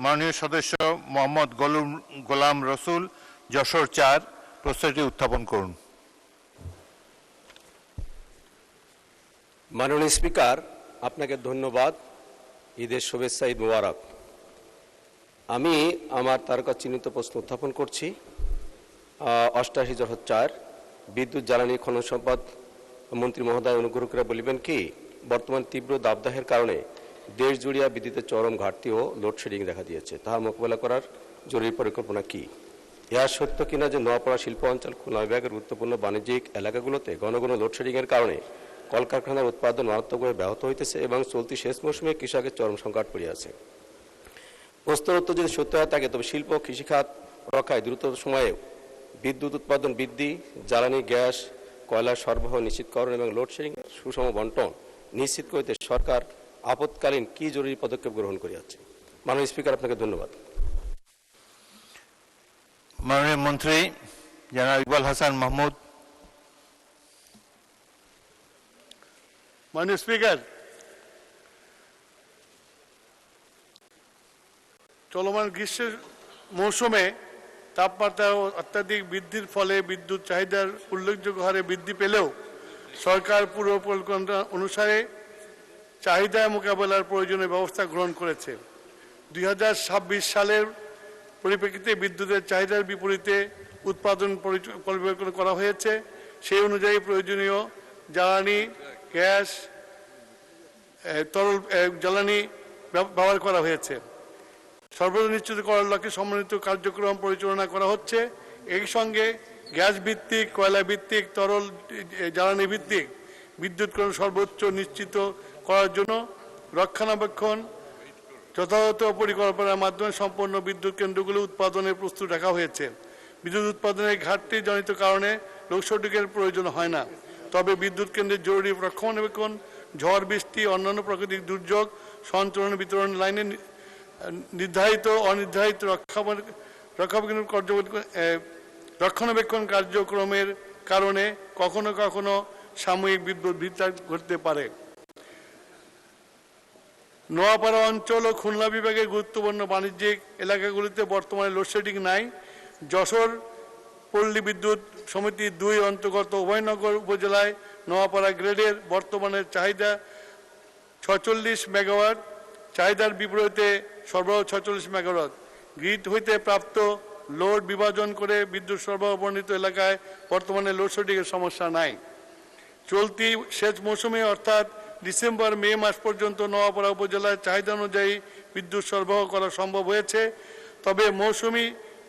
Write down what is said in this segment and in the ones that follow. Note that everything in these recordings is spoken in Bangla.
মাননীয় সদস্য মোহাম্মদ গোলাম রসুল, যশোর ৪, প্রশ্নটি উত্থাপন করুন। মাননীয় স্পিকার, আপনাকে ধন্যবাদ। ঈদের শুভেচ্ছা, ঈদ মুবারক। আমি আমার তারকা চিহ্নিত প্রশ্ন উত্থাপন করছি। 88/4 বিদ্যুৎ জ্বালানি খনন সম্পদ মন্ত্রী মহোদয় অনুগ্রহ করে বলিবেন কি, বর্তমান তীব্র দাবদাহের কারণে দেশ জুড়িয়া বিদ্যুতের চরম ঘাটতি ও লোডশেডিং দেখা দিয়েছে, তাহা মোকাবেলা করার জরুরি পরিকল্পনা কি? ইহা সত্য কিনা যে নোয়াপাড়া শিল্প অঞ্চল, খুলনা বিভাগের গুরুত্বপূর্ণ বাণিজ্যিক এলাকাগুলোতে ঘন ঘন লোডশেডিংয়ের কারণে কলকারখানার উৎপাদন মারাত্মকভাবে ব্যাহত হইতেছে এবং চলতি শেষ মৌসুমে কৃষকের চরম সংকট পড়িয়াছে? প্রশ্নের উত্তর যদি সত্য হয় থাকে, তবে শিল্প কৃষিখাত রক্ষায় দ্রুত সময়ে বিদ্যুৎ উৎপাদন বৃদ্ধি, জ্বালানি গ্যাস কয়লার সরবরাহ নিশ্চিতকরণ এবং লোডশেডিং সুষম বন্টন নিশ্চিত করতে সরকার আপৎকালীন কি জরুরি পদক্ষেপ গ্রহণ করিয়াছে? মাননীয় স্পিকার, আপনাকে ধন্যবাদ। মাননীয় মন্ত্রী জনাব ইকবাল হাসান মাহমুদ। মাননীয় স্পিকার, চলমান গ্রীষ্মের মৌসুমে তাপমাত্রা অত্যাধিক বৃদ্ধির ফলে বিদ্যুৎ চাহিদার উল্লেখযোগ্য হারে বৃদ্ধি পেলেও সরকার পূর্ব পরিকল্পনা অনুসারে চাহিদা মোকাবেলার প্রয়োজনীয় ব্যবস্থা গ্রহণ করেছে। 2026 সালের পরিপ্রেক্ষিতে বিদ্যুতের চাহিদার বিপরীতে উৎপাদন পরিকল্পনা করা হয়েছে। সেই অনুযায়ী প্রয়োজনীয় জ্বালানি গ্যাস তরল জ্বালানি ব্যবহার করা হয়েছে। সরবরাহ নিশ্চিত করার লক্ষ্যে সমন্বিত কার্যক্রম পরিচালনা করা হচ্ছে। এই সঙ্গে গ্যাস ভিত্তিক, কয়লা ভিত্তিক, তরল জ্বালানি ভিত্তিক বিদ্যুৎকরণ সর্বোচ্চ নিশ্চিত করার জন্য রক্ষণাবেক্ষণ যথাযথ পরিকল্পনার মাধ্যমে সম্পন্ন বিদ্যুৎ কেন্দ্রগুলো উৎপাদনের প্রস্তুত রাখা হয়েছে। বিদ্যুৎ উৎপাদনের ঘাটতি জনিত কারণে লোডশেডিংয়ের প্রয়োজন হয় না। তবে বিদ্যুৎ কেন্দ্রের জরুরি রক্ষণাবেক্ষণ, ঝড় বৃষ্টি, অন্যান্য প্রাকৃতিক দুর্যোগ সঞ্চালন বিতরণ লাইনে নির্ধারিত অনির্ধারিত রক্ষণাবেক্ষণ কার্যক্রমের কারণে কখনো কখনো সাময়িক বিদ্যুৎ বিভ্রাট ঘটতে পারে। নোয়াপাড়া অঞ্চল ও খুলনা বিভাগের গুরুত্বপূর্ণ বাণিজ্যিক এলাকাগুলিতে বর্তমানে লোডশেডিং নাই। যশোর পল্লী বিদ্যুৎ সমিতি 2 অন্তর্গত উভয়নগর উপজেলায় নোয়াপাড়া গ্রেডের বর্তমানে চাহিদা 46 মেগাওয়াট, চাহিদার বিপরীতে সরবরাহ 46 মেগাওয়াট। গ্রিড হইতে প্রাপ্ত লোড বিভাজন করে বিদ্যুৎ সরবরাহ বর্ণিত এলাকায় বর্তমানে লোডশেডিংয়ের সমস্যা নাই। চলতি সেচ মৌসুমে অর্থাৎ ডিসেম্বর-মে মাস পর্যন্ত নোয়াপাড়া উপজেলায় চাহিদা অনুযায়ী বিদ্যুৎ সরবরাহ করা সম্ভব হয়েছে। তবে মৌসুমি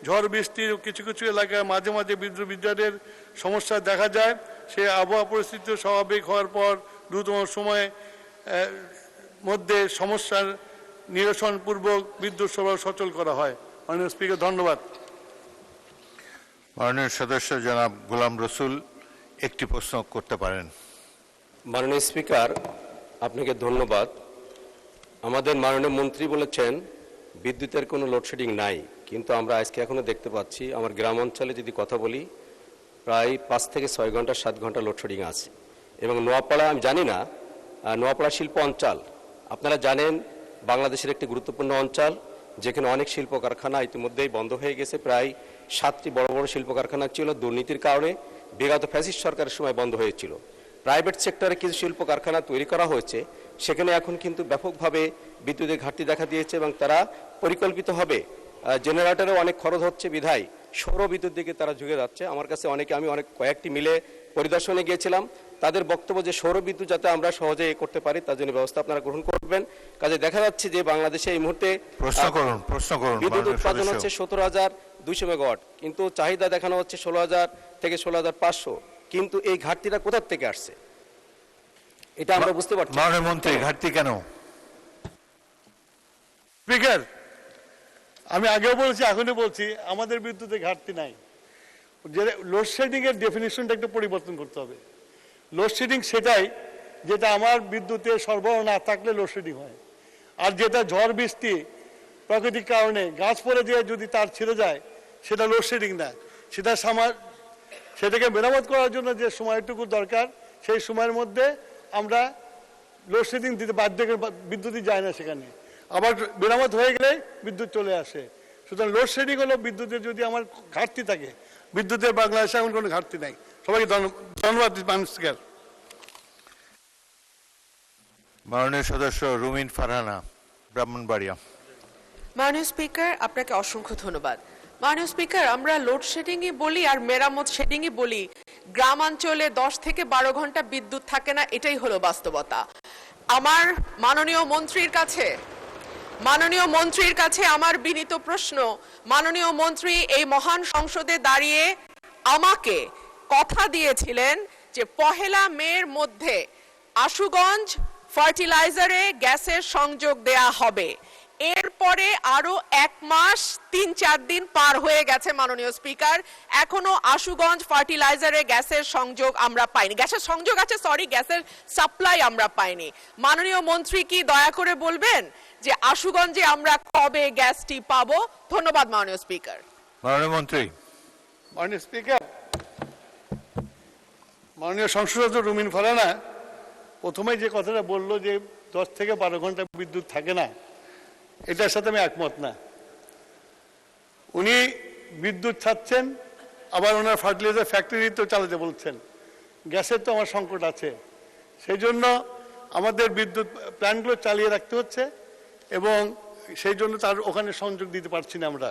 ঝড় বৃষ্টির কিছু কিছু এলাকায় মাঝে মাঝে বিদ্যুৎ বিভ্রাটের সমস্যা দেখা যায়। সে আবহাওয়া পরিস্থিতি স্বাভাবিক হওয়ার পর দ্রুততম সময়ের মধ্যে সমস্যার নিরসনপূর্বক বিদ্যুৎ সরবরাহ সচল করা হয়। মাননীয় স্পিকার, ধন্যবাদ। মাননীয় সদস্য জনাব গোলাম রসুল একটি প্রশ্ন করতে পারেন। মাননীয় স্পিকার, আপনাকে ধন্যবাদ। আমাদের মাননীয় মন্ত্রী বলেছেন বিদ্যুতের কোনো লোডশেডিং নাই, কিন্তু আমরা আজকে এখনো দেখতে পাচ্ছি আমার গ্রাম অঞ্চলে যদি কথা বলি প্রায় 5 থেকে 6 ঘন্টা 7 ঘন্টা লোডশেডিং আছে। এবং নোয়াপাড়া, আমি জানি না, নোয়াপাড়া শিল্প অঞ্চল আপনারা জানেন বাংলাদেশের একটি গুরুত্বপূর্ণ অঞ্চল, যেখানে অনেক শিল্প কারখানা ইতিমধ্যেই বন্ধ হয়ে গেছে। প্রায় 7টি বড় বড় শিল্প কারখানা ছিল, দুর্নীতির কারণে বিগত ফ্যাসিস্ট সরকারের সময় বন্ধ হয়েছিল। প্রাইভেট সেক্টরে কিছু শিল্প কারখানা তৈরি করা হয়েছে, সেখানে এখন কিন্তু ব্যাপকভাবে বিদ্যুতের ঘাটতি দেখা দিয়েছে এবং তারা পরিকল্পিতভাবে জেনারেটরেও অনেক খরচ হচ্ছে বিধায় সৌর বিদ্যুৎ দিকে তারা ঝুঁকে যাচ্ছে। আমার কাছে আমি কয়েকটি মিলে পরিদর্শনে গিয়েছিলাম। তাদের বক্তব্য যে সৌর বিদ্যুৎ যাতে আমরা সহজে করতে পারি তার জন্য ব্যবস্থা আপনারা গ্রহণ করবেন। কাজে দেখা যাচ্ছে যে বাংলাদেশে এই মুহূর্তে বিদ্যুৎ উৎপাদন হচ্ছে 17,200 মেগাওয়াট, কিন্তু চাহিদা দেখানো হচ্ছে 16,000 থেকে 16,500। কিন্তু এই ঘাটতিটা কোথা থেকে আসছে এটা আমরা বুঝতে পারছি। মাননীয় মন্ত্রী, ঘাটতি কেন? স্পিকার, আমি আগেও বলছি, এখনই বলছি, আমাদের বিদ্যুতে ঘাটতি নাই। যে লোডশেডিং এর ডেফিনিশনটা একটু পরিবর্তন করতে হবে। লোডশেডিং সেটাই যেটা আমার বিদ্যুতে সরবরাহ না থাকলে লোডশেডিং হয়, আর যেটা ঝড় বৃষ্টি প্রাকৃতিক কারণে গাছ পড়ে দিয়ে যদি তার ছিঁড়ে যায় সেটা লোডশেডিং না। সেটাকে মেরামত করার জন্য যে সময়টুকু দরকার সেই সময়ের মধ্যে আমরা লোডশেডিং দিতে বাধ্য, বিদ্যুৎই যায় না সেখানে। আবার মেরামত হয়ে গেলে বিদ্যুৎ চলে আসে। সুতরাং লোডশেডিং হলো বিদ্যুতের যদি আমার ঘাটতি থাকে, বিদ্যুতের বাংলাদেশে এখন কোনো ঘাটতি নাই। সবাইকে ধন্যবাদ মাননীয় স্পিকার। মাননীয় সদস্য রুমিন ফারহানা, ব্রাহ্মণবাড়িয়া। মাননীয় স্পিকার, আপনাকে অসংখ্য ধন্যবাদ। মাননীয় স্পিকার, আমরা লোডশেডিংই বলি আর মেরামত শেডিংই বলি, গ্রামাঞ্চলে 10 থেকে 12 ঘন্টা বিদ্যুৎ থাকে না, এটাই হলো বাস্তবতা। আমার মাননীয় মন্ত্রীর কাছে আমার বিনীত প্রশ্ন, মাননীয় মন্ত্রী এই মহান সংসদে দাঁড়িয়ে আমাকে কথা দিয়েছিলেন যে 1 মের মধ্যে আশুগঞ্জ ফার্টিলাইজারে গ্যাসের সংযোগ দেয়া হবে। এরপরে আরো 1 মাস 3-4 দিন পার হয়ে গেছে মাননীয় স্পিকার, এখনো আশুগঞ্জ ফার্টিলাইজারে গ্যাসের সংযোগ আমরা পাইনি। গ্যাসের সংযোগ আছে, গ্যাসের সাপ্লাই আমরা পাইনি। মাননীয় মন্ত্রী কি দয়া করে বলবেন যে আশুগঞ্জে আমরা কবে গ্যাসটি পাবো? ধন্যবাদ মাননীয় স্পিকার। মাননীয় মন্ত্রী। মাননীয় স্পিকার, মাননীয় সংসদ সদস্য রুমিন ফারহানা প্রথমে যে কথাটা বললো যে 10 থেকে 12 ঘন্টা বিদ্যুৎ থাকে না, এটার সাথে আমি একমত না। উনি বিদ্যুৎ ছাড়ছেন, আবার ওনার ফার্টিলাইজার ফ্যাক্টরি তো চালাতে বলছেন। গ্যাসের তো আমার সংকট আছে, সেই জন্য আমাদের বিদ্যুৎ প্ল্যান্টগুলো চালিয়ে রাখতে হচ্ছে এবং সেই জন্য তার ওখানে সংযোগ দিতে পারছি না আমরা।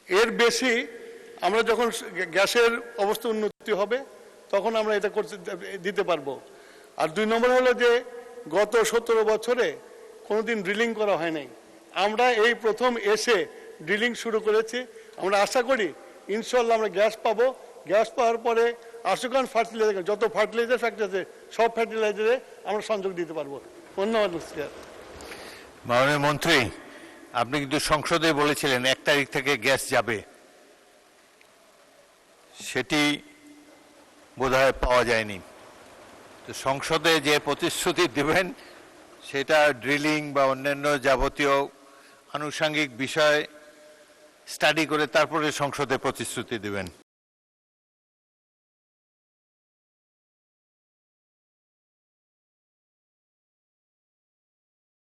এর বেশি আমরা যখন গ্যাসের অবস্থা উন্নতি হবে তখন আমরা এটা করতে দিতে পারবো। আর 2 নম্বর হলো যে গত 17 বছরে কোনোদিন ড্রিলিং করা হয় নাই, আমরা এই প্রথম এসে ড্রিলিং শুরু করেছি। আমরা আশা করি ইনশাল্লাহ আমরা গ্যাস পাবো। গ্যাস পাওয়ার পরে আশুগঞ্জ ফার্টিলাইজার, যত ফার্টিলাইজার ফ্যাক্টরি আছে সব ফার্টিলাইজারে আমরা সংযোগ দিতে পারবো। ধন্যবাদ স্যার। মাননীয় মন্ত্রী, আপনি কিন্তু সংসদে বলেছিলেন 1 তারিখ থেকে গ্যাস যাবে, সেটি বোধহয় পাওয়া যায়নি। তো সংসদে যে প্রতিশ্রুতি দেবেন সেটা ড্রিলিং বা অন্যান্য যাবতীয় আনুষঙ্গিক বিষয় স্টাডি করে তারপরে সংসদে প্রতিশ্রুতি দেবেন।